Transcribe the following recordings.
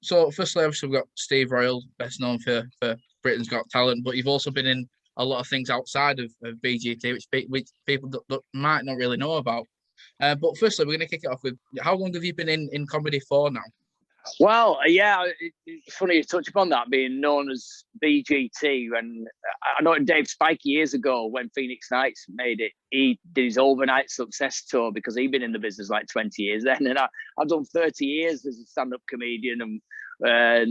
So firstly, obviously we've got Steve Royle, best known for Britain's Got Talent, but you've also been in a lot of things outside of BGT, which people that might not really know about. But firstly, we're going to kick it off with how long have you been in comedy for now? Well, yeah, it's funny you touch upon that being known as BGT. And I know Dave Spike years ago when Phoenix Nights made it, he did his overnight success tour because he'd been in the business like 20 years then. And I've done 30 years as a stand-up comedian well,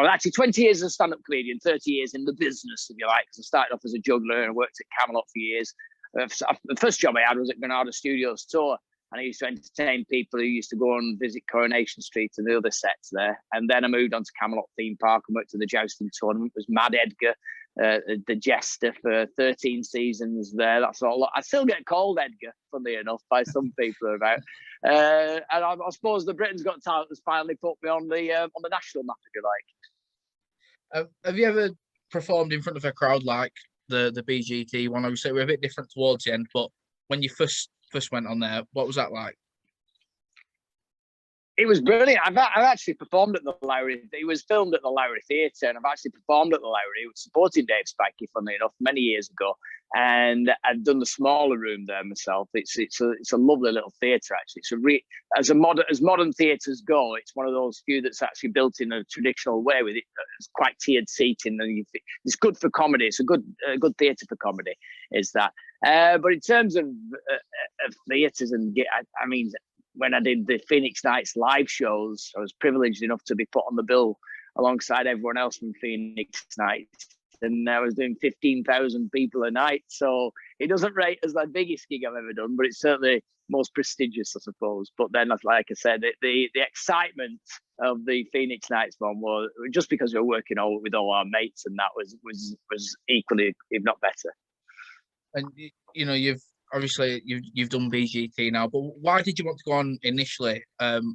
actually 20 years as a stand-up comedian, 30 years in the business, if you like, because I started off as a juggler and worked at Camelot for years. The first job I had was at Granada Studios tour. And I used to entertain people who used to go and visit Coronation Street and the other sets there. And then I moved on to Camelot Theme Park and went to the jousting tournament. It was Mad Edgar, the jester, for 13 seasons there. That's all. I still get called Edgar, funnily enough, by some people about. And I suppose the Britain's Got Talent has finally put me on the national map, if you like. Have you ever performed in front of a crowd like the BGT one? Obviously, we're a bit different towards the end, but when you first went on there, what was that like? It was brilliant. I've actually performed at the Lowry. It was filmed at the Lowry Theatre, and I've actually performed at the Lowry. It was supporting Dave Spikey, funnily enough, many years ago. And I've done the smaller room there myself. It's a lovely little theatre, actually. As modern theatres go, it's one of those few that's actually built in a traditional way with it. It's quite tiered seating, and it's good for comedy. It's a good theatre for comedy, is that. But in terms of theatres, and I mean, when I did the Phoenix Nights live shows, I was privileged enough to be put on the bill alongside everyone else from Phoenix Nights. And I was doing 15,000 people a night. So it doesn't rate as the biggest gig I've ever done, but it's certainly most prestigious, I suppose. But then, like I said, the excitement of the Phoenix Nights one was just because we were working with all our mates, and that was equally, if not better. And, you know, you've done BGT now, but why did you want to go on initially?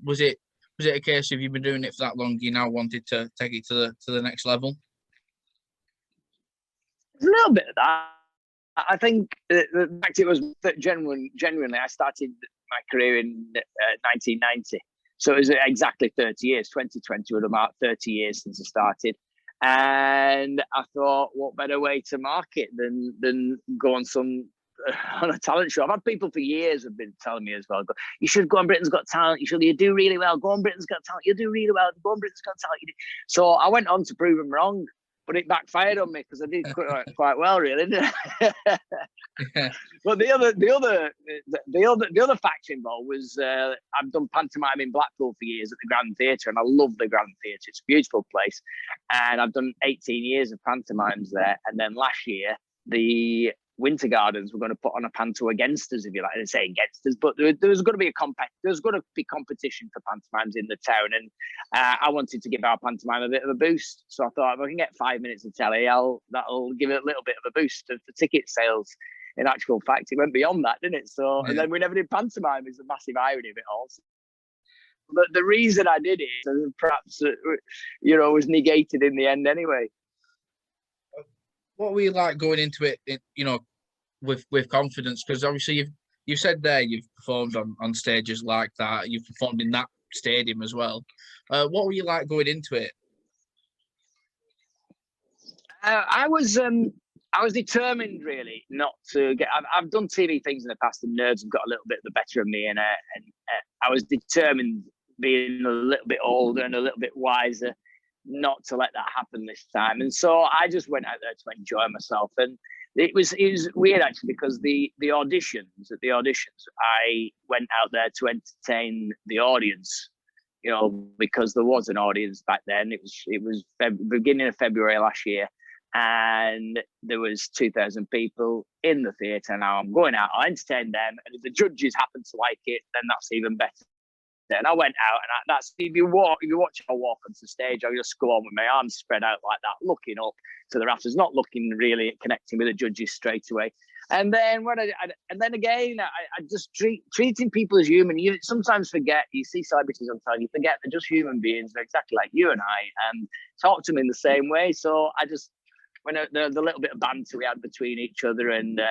Was it a case of you've been doing it for that long, you now wanted to take it to the next level? A little bit of that. I think the fact it was that genuinely, I started my career in 1990, so it was exactly 30 years. 2020 would have marked 30 years since I started. And I thought, what better way to market than go on a talent show? I've had people for years have been telling me as well, you should go on Britain's Got Talent. You do really well. Go on Britain's Got Talent. You do really well. Go on Britain's Got Talent. So I went on to prove them wrong, but it backfired on me because I did quite well, really, didn't it? Yeah. But the other fact involved was I've done pantomime in Blackpool for years at the Grand Theatre, and I love the Grand Theatre. It's a beautiful place, and I've done 18 years of pantomimes there. And then last year, the Winter Gardens were going to put on a panto against us, if you like. I didn't say against us, but there was going to be competition for pantomimes in the town, and I wanted to give our pantomime a bit of a boost. So I thought, if I can get 5 minutes of telly, that'll give it a little bit of a boost for ticket sales. In actual fact, it went beyond that, didn't it? So, yeah. And then we never did pantomime. Is the massive irony of it all. But the reason I did it, perhaps, was negated in the end anyway. What were you like going into it, with confidence? Because obviously you've said there you've performed on stages like that. You've performed in that stadium as well. What were you like going into it? I was determined, really, not to get. I've done TV things in the past, and nerves have got a little bit the better of me, and I was determined, being a little bit older and a little bit wiser, not to let that happen this time. And so I just went out there to enjoy myself. And it was weird, actually, because the auditions, I went out there to entertain the audience, because there was an audience back then. It was beginning of February last year, and there was 2,000 people in the theatre. Now I'm going out, I'll entertain them, and if the judges happen to like it, then that's even better. And I went out, and that's if you watch I walk onto the stage, I just go on with my arms spread out like that, looking up to the rafters, not looking really at connecting with the judges straight away. And then I just treating people as human. You sometimes forget. You see celebrities on television, you forget they're just human beings. They're exactly like you and I, and talk to them in the same way. So I just, when the little bit of banter we had between each other, and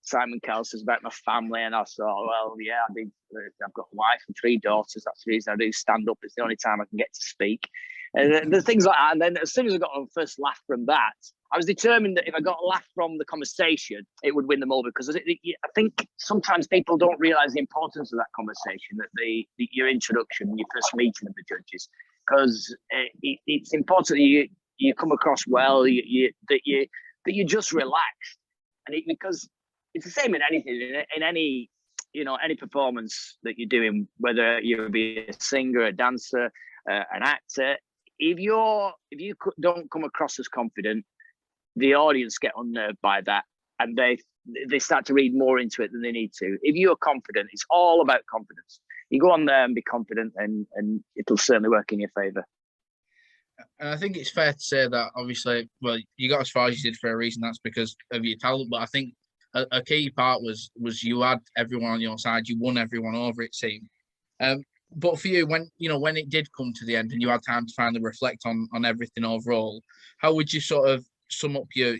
Simon Cowell says about my family, and I thought, well, yeah, I've got a wife and 3 daughters. That's the reason I do stand up. It's the only time I can get to speak. And the things like that. And then as soon as I got my first laugh from that, I was determined that if I got a laugh from the conversation, it would win them over. Because I think sometimes people don't realise the importance of that conversation, that your introduction, your first meeting of the judges, because it's important that you come across well, that you're just relaxed, and because it's the same in anything, in any any performance that you're doing, whether you be a singer, a dancer, an actor. If you don't come across as confident, the audience get unnerved by that, and they start to read more into it than they need to. If you're confident, it's all about confidence. You go on there and be confident, and it'll certainly work in your favour. And I think it's fair to say that, obviously, well, you got as far as you did for a reason. That's because of your talent. But I think a key part was you had everyone on your side. You won everyone over, it seemed. But for you, when it did come to the end and you had time to finally reflect on everything overall, how would you sort of sum up your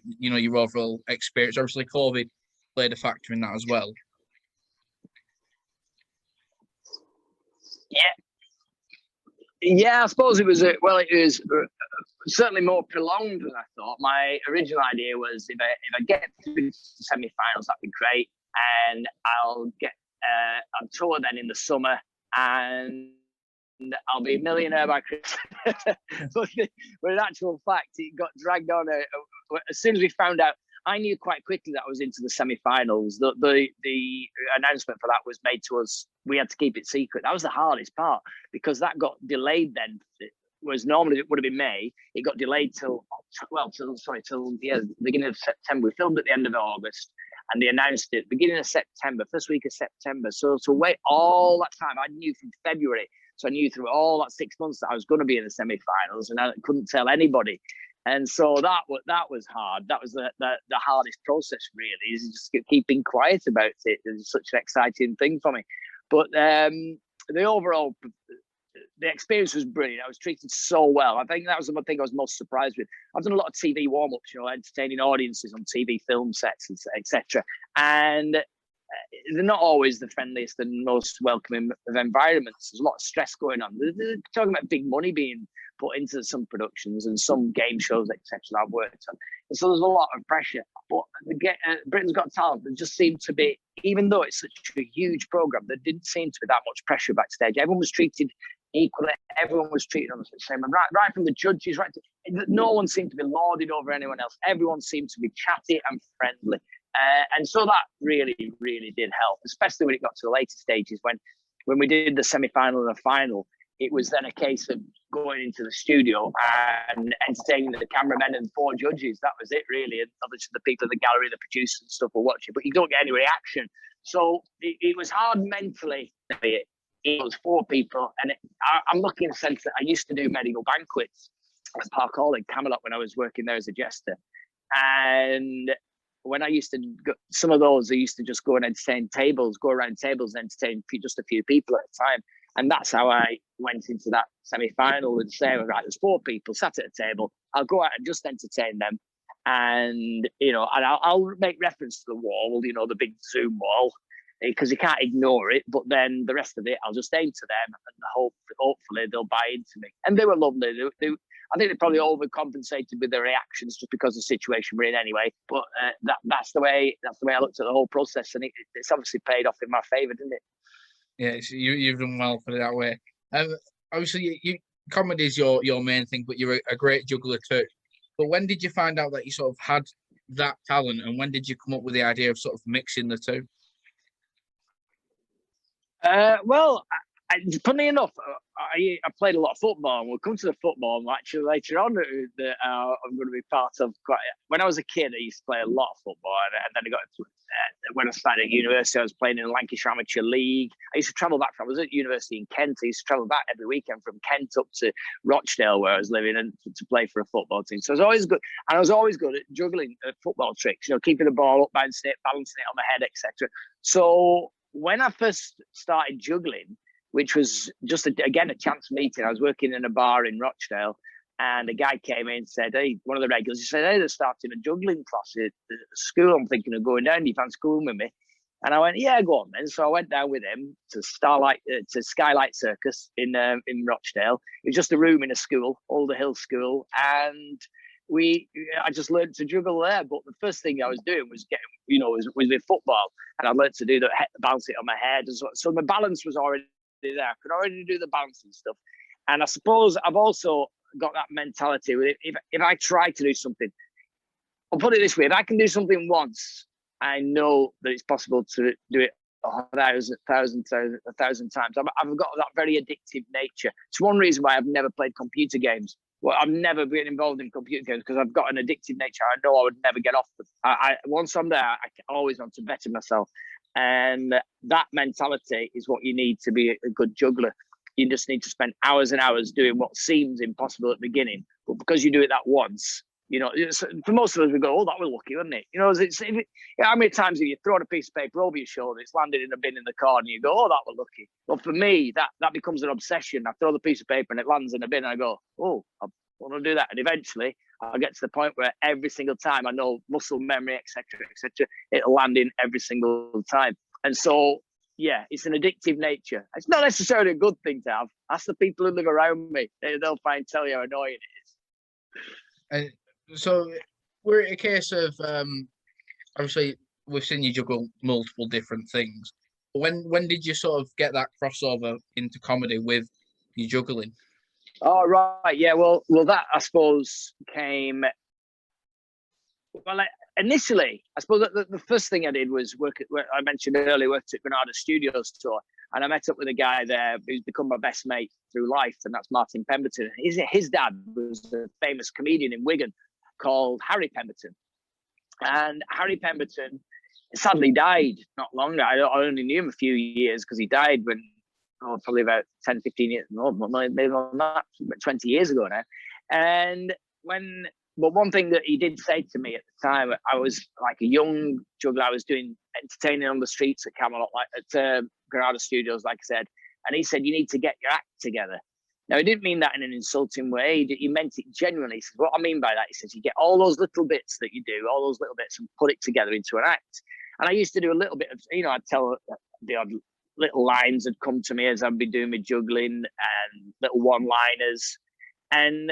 overall experience? Obviously, COVID played a factor in that as well. Yeah, I suppose it was certainly more prolonged than I thought. My original idea was if I get through the semi-finals, that'd be great, and I'll get on tour then in the summer, and I'll be a millionaire by Christmas. But in actual fact, it got dragged on. As soon as we found out, I knew quite quickly that I was into the semi-finals. The announcement for that was made to us. We had to keep it secret. That was the hardest part, because that got delayed then. Whereas normally it would have been May, it got delayed till the beginning of September. We filmed at the end of August, and they announced it beginning of September, first week of September. So to wait all that time, I knew from February. So I knew through all that 6 months that I was going to be in the semi-finals, and I couldn't tell anybody. And so that was hard. That was the hardest process, really, is just keeping quiet about it. It's such an exciting thing for me. But the experience was brilliant. I was treated so well. I think that was the thing I was most surprised with. I've done a lot of TV warm-ups, entertaining audiences on TV film sets, etc. And they're not always the friendliest and most welcoming of environments. There's a lot of stress going on. They're talking about big money being put into some productions and some game shows, etc. that I've worked on. And so there's a lot of pressure. But Britain's Got Talent, there just seemed to be, even though it's such a huge programme, there didn't seem to be that much pressure backstage. Everyone was treated equally. Everyone was treated on the same. Right from the judges, no one seemed to be lauded over anyone else. Everyone seemed to be chatty and friendly. And so that really, really did help, especially when it got to the later stages. When we did the semi-final and the final, it was then a case of going into the studio and entertaining the cameramen and 4 judges. That was it, really. And obviously the people in the gallery, the producers and stuff were watching, but you don't get any reaction. So it was hard mentally. It was 4 people. And I'm lucky in the sense that I used to do medical banquets at Park Hall in Camelot when I was working there as a jester. And when I used to go, some of those, I used to just go and entertain tables, go around tables and entertain just a few people at a time. And that's how I went into that semi-final and say, right, there's 4 people sat at a table. I'll go out and just entertain them. And, and I'll make reference to the wall, the big Zoom wall, because you can't ignore it. But then the rest of it, I'll just aim to them, and hopefully they'll buy into me. And they were lovely. I think they probably overcompensated with their reactions just because of the situation we're in anyway. But that's the way I looked at the whole process, and it's obviously paid off in my favour, didn't it? Yeah, you've done well for it that way. Obviously, comedy is your main thing, but you're a great juggler too. But when did you find out that you sort of had that talent, and when did you come up with the idea of sort of mixing the two? Well, funny enough, I played a lot of football, and we'll come to the football actually later on that I'm going to be part of. When I was a kid, I used to play a lot of football, and then I got when I started at university, I was playing in the Lancashire Amateur League. I used to travel back I was at university in Kent. I used to travel back every weekend from Kent up to Rochdale, where I was living, and to play for a football team. So I was always good, and I was always good at juggling football tricks, keeping the ball up, balancing it on my head, etc. So when I first started juggling, which was just, again, a chance meeting. I was working in a bar in Rochdale, And a guy came in and said, hey, one of the regulars, he said, hey, they're starting a juggling class at school. I'm thinking of going down. Do you fancy going with me? And I went, yeah, go on then. So I went down with him to Skylight Circus in Rochdale. It was just a room in a school, Alder Hill School. And I just learned to juggle there. But the first thing I was doing was was with football. And I learned to do bounce it on my head. And so my balance was already there. I could already do the bouncing stuff. And I suppose I've also got that mentality with it. If I try to do something, I'll put it this way: if I can do something once, I know that it's possible to do it a thousand times. I've got that very addictive nature. It's one reason why I've never played computer games. Well, I've never been involved in computer games because I've got an addictive nature. I know I would never get off them. Once I'm there, I always want to better myself, and that mentality is what you need to be a good juggler. You just need to spend hours and hours doing what seems impossible at the beginning, but because you do it that once, for most of us, we go, "Oh, that was lucky, wasn't it?" How many times have you thrown a piece of paper over your shoulder, it's landed in a bin in the corner, and you go, "Oh, that was lucky." Well, for me, that becomes an obsession. I throw the piece of paper and it lands in a bin, and I go, "Oh, I want to do that." And eventually, I'll get to the point where every single time I know muscle memory, etc., it'll land in every single time. And so, yeah, it's an addictive nature. It's not necessarily a good thing to have. Ask the people who live around me; they'll tell you how annoying it is. So we're at a case of obviously we've seen you juggle multiple different things. When did you sort of get that crossover into comedy with your juggling? Oh, right, yeah. Well, that I suppose came. Well, initially, I suppose the first thing I did was I mentioned earlier, worked at Granada Studios tour, and I met up with a guy there who's become my best mate through life, and that's Martin Pemberton. His dad was a famous comedian in Wigan called Harry Pemberton, and Harry Pemberton sadly died not long ago. I only knew him a few years because he died when probably about 10, 15 years, maybe on that, 20 years ago now. And but one thing that he did say to me at the time, I was like a young juggler. I was doing entertaining on the streets at Camelot, at Granada Studios, like I said. And he said, you need to get your act together. Now, he didn't mean that in an insulting way. He meant it genuinely. He said, what I mean by that, he says, you get all those little bits that you do, all those little bits, and put it together into an act. And I used to do a little bit of, I'd tell the odd little lines had come to me as I'd be doing my juggling and little one-liners. And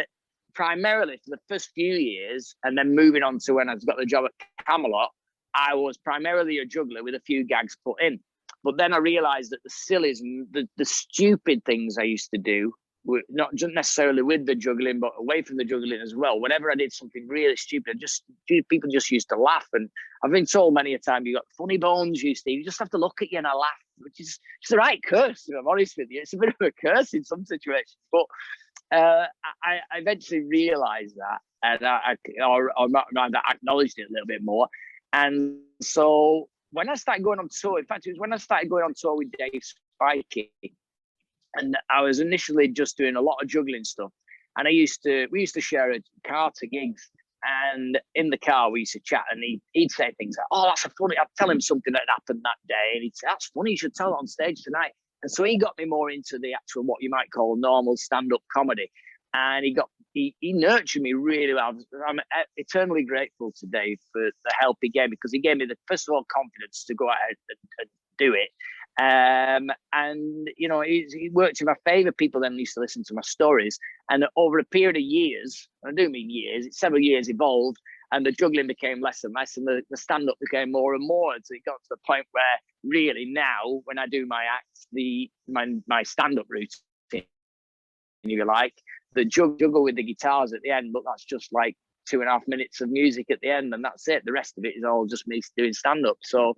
primarily for the first few years, and then moving on to when I got the job at Camelot, I was primarily a juggler with a few gags put in. But then I realised that the sillies and the stupid things I used to do, were not just necessarily with the juggling, but away from the juggling as well. Whenever I did something really stupid, people just used to laugh. And I've been told many a time, you got funny bones, you Steve. You just have to look at you and I laugh, which is the right curse. If I'm honest with you, it's a bit of a curse in some situations. But I eventually realised that, and I acknowledged it a little bit more. And so when I started going on tour, in fact, it was when I started going on tour with Dave Spikey, and I was initially just doing a lot of juggling stuff. And we used to share a car to gigs, and in the car we used to chat, and he'd say things like, "Oh, that's a funny." I'd tell him something that happened that day, and he'd say, "That's funny. You should tell it on stage tonight." And so he got me more into the actual, what you might call normal stand-up comedy, and he nurtured me really well. I'm eternally grateful to Dave for the help he gave me, because he gave me the first of all confidence to go out and do it. And he worked in my favor. People then used to listen to my stories, and over a period of years, and I do mean years, it's several years, evolved, and the juggling became less and less, and the stand-up became more and more. And so it got to the point where really now, when I do my acts, my stand-up routine, if you like, the juggle with the guitars at the end, but that's just like 2.5 minutes of music at the end, and that's it. The rest of it is all just me doing stand-up. So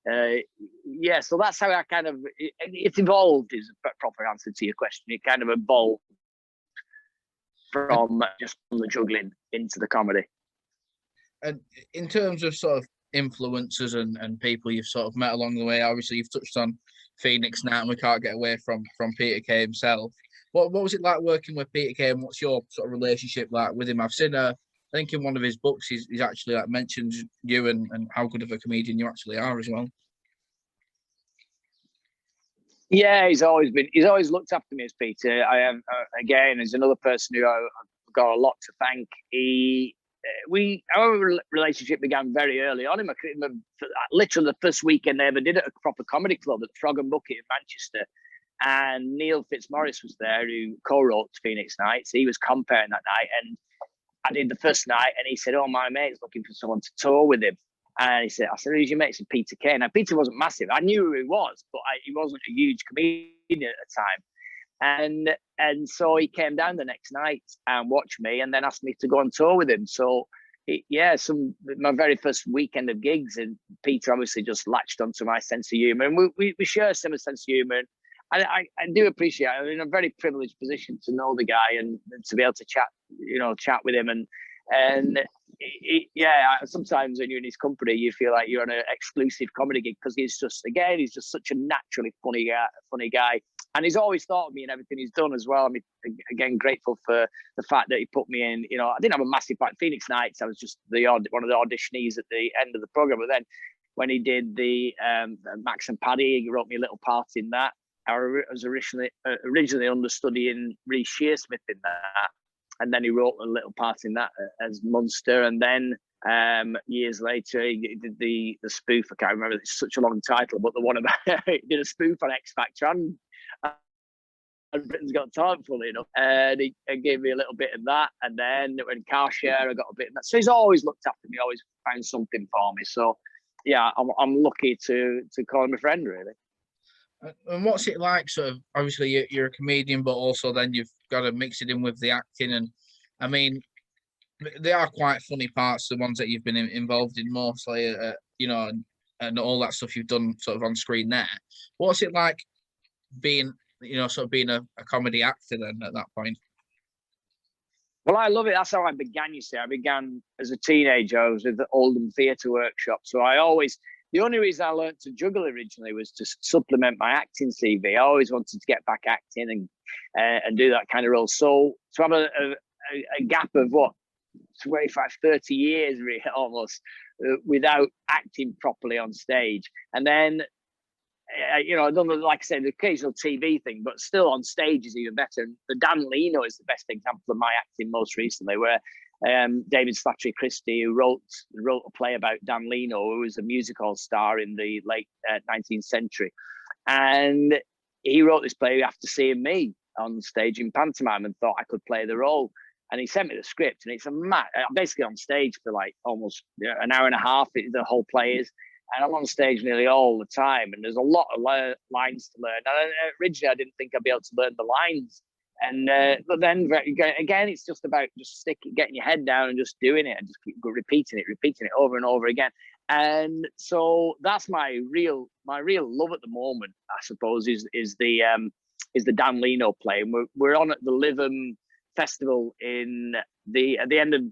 so that's how I kind of, it evolved, is a proper answer to your question. It kind of evolved from just from the juggling into the comedy. And in terms of sort of influencers and people you've sort of met along the way, obviously you've touched on Phoenix now, and we can't get away from Peter Kay himself. What was it like working with Peter Kay, and what's your sort of relationship like with him? I've seen I think in one of his books he's actually like mentioned you and how good of a comedian you actually are as well. Yeah, he's always looked after me as Peter. I am again as another person who I've got a lot to thank. Our relationship began very early on in my career. Literally the first weekend I ever did at a proper comedy club at the Frog and Bucket in Manchester. And Neil Fitzmaurice was there, who co-wrote Phoenix Nights. He was comparing that night, and I did the first night, and he said, "Oh, my mate's looking for someone to tour with him." And I said, "Who's your mate?" He said, "Peter Kay." Now, Peter wasn't massive. I knew who he was, but he wasn't a huge comedian at the time. And so he came down the next night and watched me, and then asked me to go on tour with him. So my very first weekend of gigs, and Peter obviously just latched onto my sense of humour, and we share a similar sense of humour. And I do appreciate it. I'm in a very privileged position to know the guy and to be able to chat with him. Sometimes when you're in his company, you feel like you're on an exclusive comedy gig, because he's just such a naturally funny guy. And he's always thought of me in everything he's done as well. I mean, again, grateful for the fact that he put me in. You know, I didn't have a massive part. Phoenix Nights, I was just one of the auditionees at the end of the program. But then when he did the Max and Paddy, he wrote me a little part in that. I was originally understudying Reece Shearsmith in that, and then he wrote a little part in that as Munster. And then years later, he did the spoof. I can't remember; it's such a long title, but the one about he did a spoof on X Factor and Britain's Got Talent, fully enough. And he gave me a little bit of that. And then when Car Share, I got a bit of that. So he's always looked after me, always found something for me. So yeah, I'm lucky to call him a friend, really. And what's it like? Sort of, obviously, you're a comedian, but also then you've got to mix it in with the acting. And I mean, they are quite funny parts, the ones that you've been involved in mostly, and all that stuff you've done sort of on screen there. What's it like being, being a comedy actor then at that point? Well, I love it. That's how I began, you see. I began as a teenager. I was with the Oldham Theatre Workshop. So the only reason I learned to juggle originally was to supplement my acting CV. I always wanted to get back acting and do that kind of role. So to have a gap of 25, 30 years really, almost without acting properly on stage. And then, I've done, like I said, the occasional TV thing, but still on stage is even better. And the Dan Leno is the best example of my acting most recently, where David Slattery Christie, who wrote a play about Dan Leno, who was a musical star in the late 19th century. And he wrote this play after seeing me on stage in pantomime and thought I could play the role. And he sent me the script, and it's I'm basically on stage for like almost an hour and a half. The whole play is. And I'm on stage nearly all the time, and there's a lot of lines to learn. And originally, I didn't think I'd be able to learn the lines. And but then again, it's just about getting your head down and just doing it, and just keep repeating it over and over again. And so that's my real love at the moment, I suppose, is the Dan Leno play. And we're on at the Lytham Festival at the end of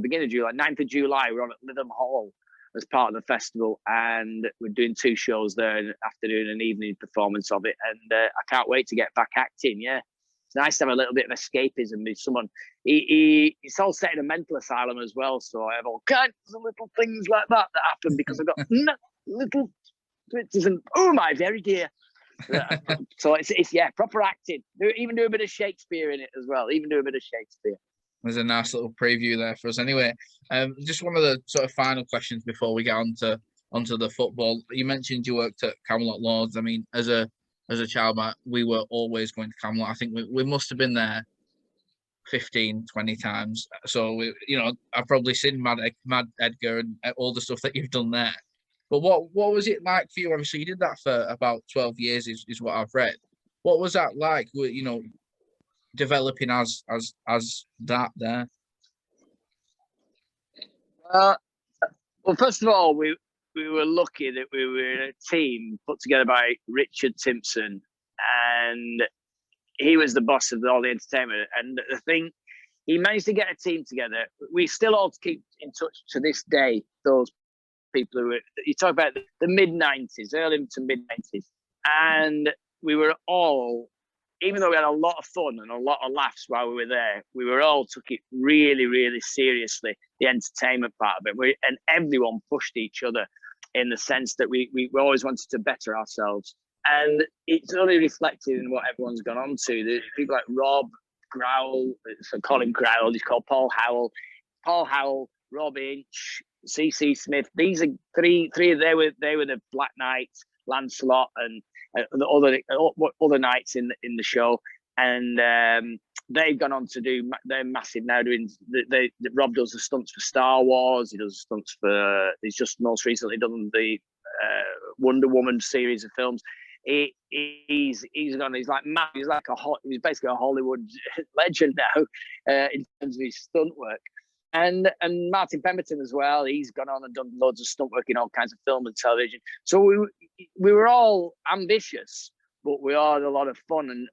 beginning of July, 9th of July. We're on at Lytham Hall as part of the festival, and we're doing 2 shows there after doing an evening performance of it. And I can't wait to get back acting. Yeah, it's nice to have a little bit of escapism with someone. It's all set in a mental asylum as well, so I have all kinds of little things like that happen because I've got little twitches and my very dear. So it's proper acting. Even do a bit of Shakespeare in it as well. There's a nice little preview there for us. Anyway, just one of the sort of final questions before we get onto the football. You mentioned you worked at Camelot loads. I mean, as a child, we were always going to Camelot. I think we must have been there 15, 20 times. So I've probably seen Mad Edgar and all the stuff that you've done there. But what was it like for you? Obviously, you did that for about 12 years, is what I've read. What was that like? Developing as that there? Well, first of all, we were lucky that we were in a team put together by Richard Timpson, and he was the boss of all the entertainment. And the thing, he managed to get a team together. We still all keep in touch to this day. Those people who you talk about the mid-90s, early to mid-90s, and we were all, even though we had a lot of fun and a lot of laughs while we were there, we were all took it really, really seriously, the entertainment part of it. And everyone pushed each other in the sense that we always wanted to better ourselves. And it's only reflected in what everyone's gone on to. The people like Rob Growl, so Colin Growl, he's called Paul Howell, Rob Inch, C.C. Smith. These are three. They were the Black Knights, Lancelot, and the other knights in the show. And they've gone on to do. They're massive now. Doing Rob does the stunts for Star Wars. He does the stunts for. He's just most recently done the Wonder Woman series of films. He's like mad. He's basically a Hollywood legend now in terms of his stunt work. And Martin Pemberton as well. He's gone on and done loads of stunt work in all kinds of film and television. So we were all ambitious, but we all had a lot of fun, and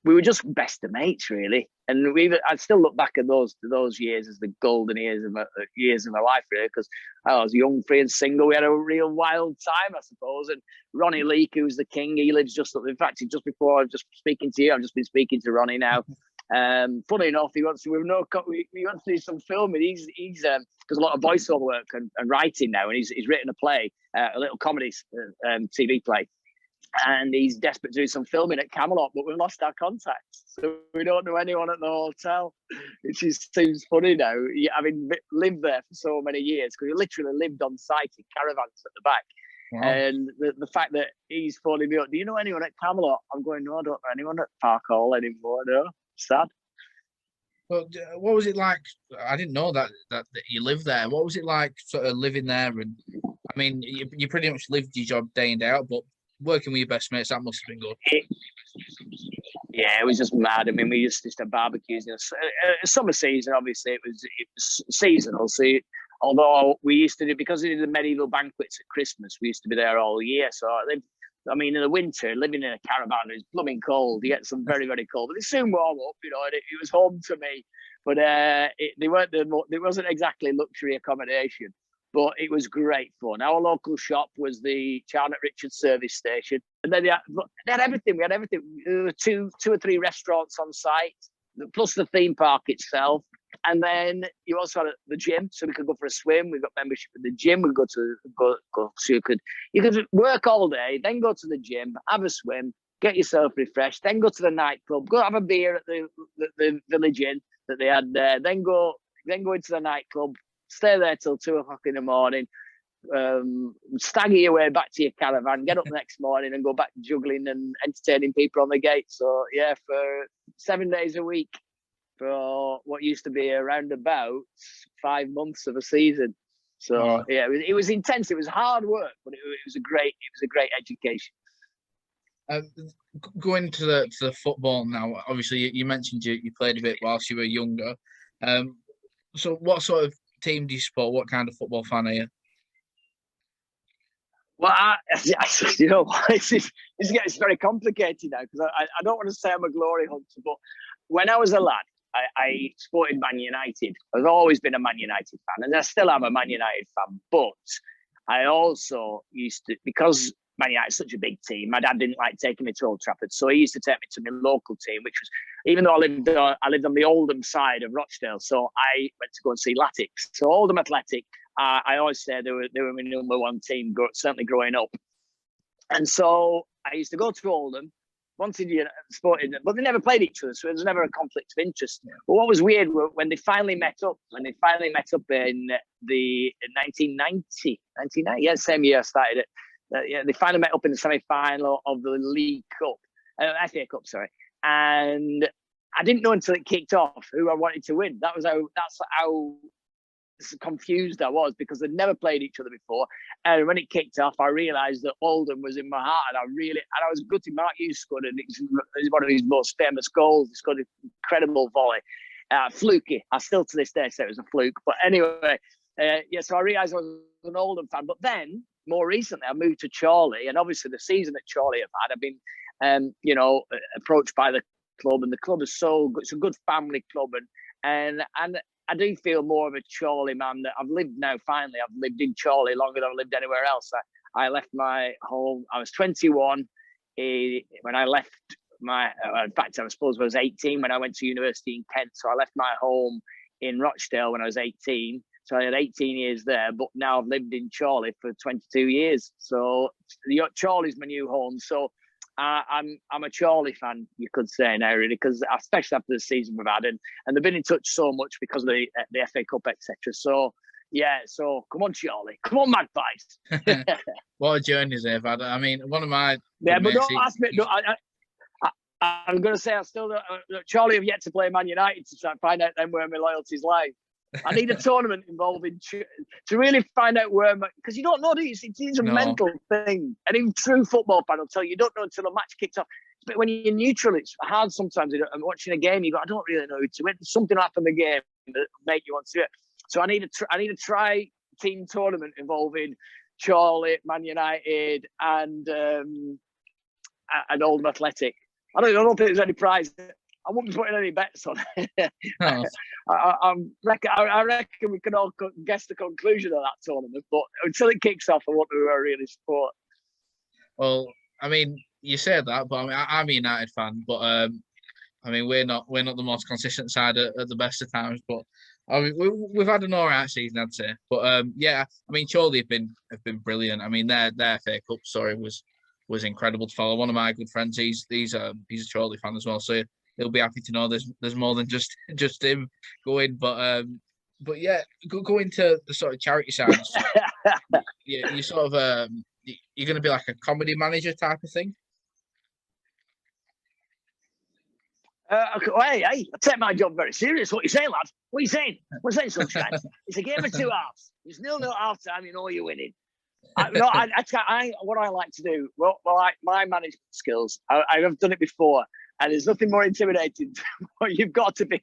we were just best of mates, really. And I still look back at those years as the golden years of my life, really, because I was young, free, and single. We had a real wild time, I suppose. And Ronnie Leake, who's the king, he lives just up. In fact, just before I'm just speaking to you, I've just been speaking to Ronnie now. Funny enough, we want to do some filming. He's does a lot of voiceover work and writing now, and he's written a play, a little comedy TV play, and he's desperate to do some filming at Camelot, but we've lost our contacts, so we don't know anyone at the hotel, which seems funny now. Having lived there for so many years, because we literally lived on site in caravans at the back. Wow. And the fact that he's phoning me up, do you know anyone at Camelot? I'm going, no, I don't know anyone at Park Hall anymore. No, sad. Well, what was it like? I didn't know that you lived there. What was it like, sort of living there? And I mean, you pretty much lived your job day in day out, but working with your best mates, that must have been good. Yeah, it was just mad. I mean, we used to have barbecues. Summer season, obviously, it was seasonal. So, although we used to do, because we did the medieval banquets at Christmas, we used to be there all year. So in the winter, living in a caravan is blooming cold. You get some very, very cold, but it soon warm up, and it was home to me. But it wasn't exactly luxury accommodation, but it was great fun. Our local shop was the Charnock Richards service station, and then they had everything. We had everything. Two or three restaurants on site, plus the theme park itself. And then you also had the gym, so we could go for a swim. We got membership at the gym. We go so you could work all day, then go to the gym, have a swim, get yourself refreshed, then go to the nightclub, go have a beer at the village inn that they had there, then go into the nightclub, stay there till 2 o'clock in the morning, stagger your way back to your caravan, get up the next morning and go back juggling and entertaining people on the gate. So yeah, for 7 days a week, for what used to be around about 5 months of a season. So yeah, it was intense. It was hard work, but it was a great education. Going to the football now, obviously you mentioned you played a bit whilst you were younger. So what sort of team do you support? What kind of football fan are you? Well, you know, it's very complicated now, because I don't want to say I'm a glory hunter, but when I was a lad, I supported Man United. I've always been a Man United fan, and I still am a Man United fan. But I also used to, because Man United is such a big team, my dad didn't like taking me to Old Trafford, so he used to take me to my local team, which was, even though I lived on the Oldham side of Rochdale, so I went to go and see Latics. So Oldham Athletic, I always say they were my number one team, certainly growing up. And so I used to go to Oldham, wanted sporting, but they never played each other, so there was never a conflict of interest. Yeah. But what was weird, when they finally met up in the 1990, yeah, same year I started it. Yeah, they finally met up in the semi-final of the League Cup, FA Cup, sorry. And I didn't know until it kicked off who I wanted to win. That's how confused I was, because they'd never played each other before. And when it kicked off, I realised that Oldham was in my heart, and I was gutted. Mark Hughes scored, and it was one of his most famous goals. He scored an incredible volley, fluky. I still to this day say it was a fluke. But anyway, so I realised I was an Oldham fan. But then more recently, I moved to Chorley, and obviously the season that Chorley have had, I've been, approached by the club, and the club is so good. It's a good family club, and I do feel more of a Chorley man. That I've lived in Chorley longer than I've lived anywhere else. I left my home. I was 21 when I left in fact, I suppose I was 18 when I went to university in Kent. So I left my home in Rochdale when I was 18. So I had 18 years there, but now I've lived in Chorley for 22 years. So Chorley's my new home. So I'm a Chorley fan, you could say now, really, because especially after the season we've had, and they've been in touch so much because of the FA Cup, etc. So yeah, so come on, Chorley, come on, Magpies. What a journey they've had. I mean, one of my Yeah, but don't ask me. No, I'm going to say I still don't. Charlie have yet to play Man United to try and find out then where my loyalties lie. I need a tournament involving to really find out where, because you don't know, do you? It's a mental thing. And even true football fan will tell you, you don't know until the match kicks off. But when you're neutral, it's hard sometimes. I'm watching a game, you go, I don't really know who to win. Something happened in the game that make you want to do it. So I need a tri-team tournament involving Charlie, Man United, and Oldham Athletic. I don't think there's any prize. I wouldn't be putting any bets on it. Oh. I reckon we can all guess the conclusion of that tournament, but until it kicks off, I want to really support. Well, I mean, you say that, but I mean, I'm a United fan, but I mean, we're not the most consistent side at the best of times, but I mean, we've had an all right season, I'd say. But yeah, I mean, Chorley have been brilliant. I mean, their FA Cup story was incredible to follow. One of my good friends, he's a Chorley fan as well, so he'll be happy to know there's more than just him going. But yeah, going to the sort of charity side. Yeah, you sort of you're going to be like a comedy manager type of thing. Hey, I take my job very serious. What you saying, lad? What you saying? What you saying, sunshine? It's a game of 2 halves. It's 0-0 half time. You know you're winning. What I like to do, my management skills, I have done it before, and there's nothing more intimidating. You've got to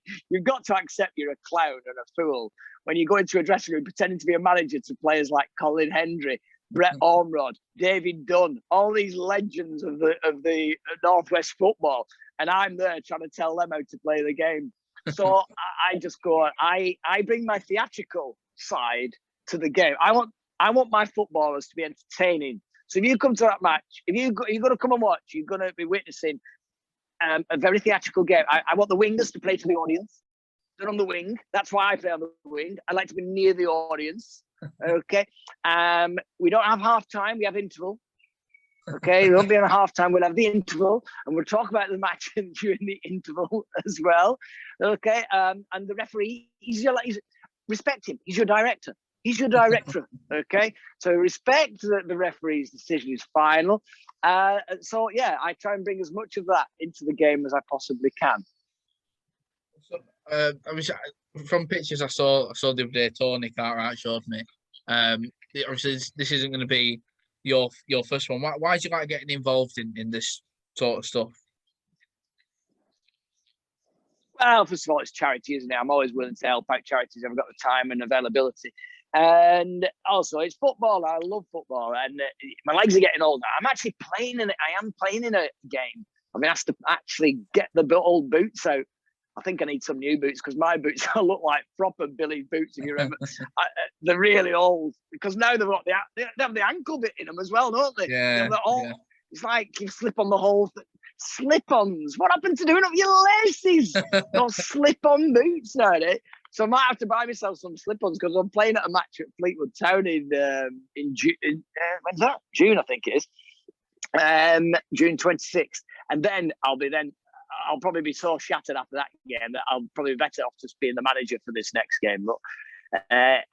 accept you're a clown and a fool when you go into a dressing room pretending to be a manager to players like Colin Hendry, Brett Ormrod, David Dunn, all these legends of the Northwest football, and I'm there trying to tell them how to play the game. So I just go, I bring my theatrical side to the game. I want my footballers to be entertaining. So if you come to that match, you're going to come and watch, you're going to be witnessing a very theatrical game. I want the wingers to play to the audience. They're on the wing. That's why I play on the wing. I like to be near the audience. Okay. We don't have half time. We have interval. Okay. We won't be on a half time. We'll have the interval, and we'll talk about the match during the interval as well. Okay. And the referee, respect him. He's your director. He's your director, okay? So respect that the referee's decision is final. So, yeah, I try and bring as much of that into the game as I possibly can. So, from pictures I saw the other day, Tony Cartwright showed me. Obviously, this isn't going to be your first one. Why do you like getting involved in this sort of stuff? Well, first of all, it's charity, isn't it? I'm always willing to help out charities. I've got the time and availability. And also, it's football. I love football, and my legs are getting older. I'm actually playing in it. I am playing in a game. I've been asked to actually get the old boots out. I think I need some new boots because my boots look like proper Billy boots. If you remember, they're really old because now they have the ankle bit in them as well, don't they? Yeah. It's like you slip on the whole thing. Slip-ons. What happened to doing up your laces? No slip-on boots nowadays. So I might have to buy myself some slip-ons because I'm playing at a match at Fleetwood Town in June. When's that? June, I think it is. June 26th. And then I'll probably be so shattered after that game that I'll probably be better off just being the manager for this next game. But I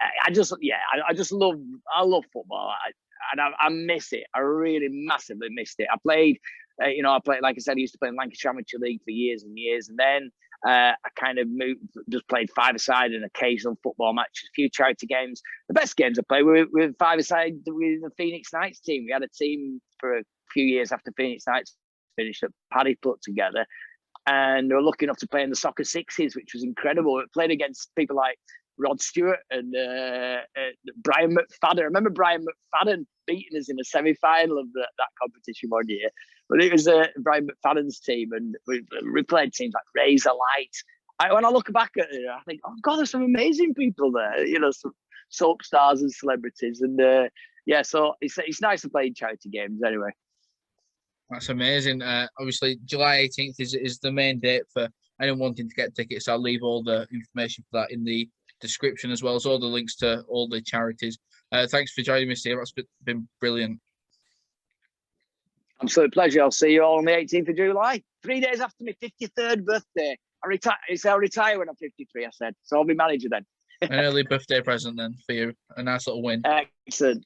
love football. I miss it. I really massively missed it. I played, like I said, I used to play in Lancashire Amateur League for years and years. And then I kind of just played five-a-side and occasional football matches, a few charity games. The best games I played were with five-a-side with the Phoenix Knights team. We had a team for a few years after Phoenix Knights finished that Paddy put together. And we were lucky enough to play in the Soccer Sixes, which was incredible. We played against people like Rod Stewart and Brian McFadden. I remember Brian McFadden beating us in a semi-final of that competition one year. But it was Brian McFadden's team, and we played teams like Razor Light. When I look back at it, I think, oh God, there's some amazing people there. Some soap stars and celebrities, and so it's nice to play in charity games anyway. That's amazing. Obviously, July 18th is the main date for anyone wanting to get tickets. I'll leave all the information for that in the description, as well as all the links to all the charities. Thanks for joining me, Steve. That's been brilliant. Absolute pleasure. I'll see you all on the 18th of July. 3 days after my 53rd birthday. I'll retire when I'm 53, I said. So I'll be manager then. An early birthday present then for you. A nice little win. Excellent.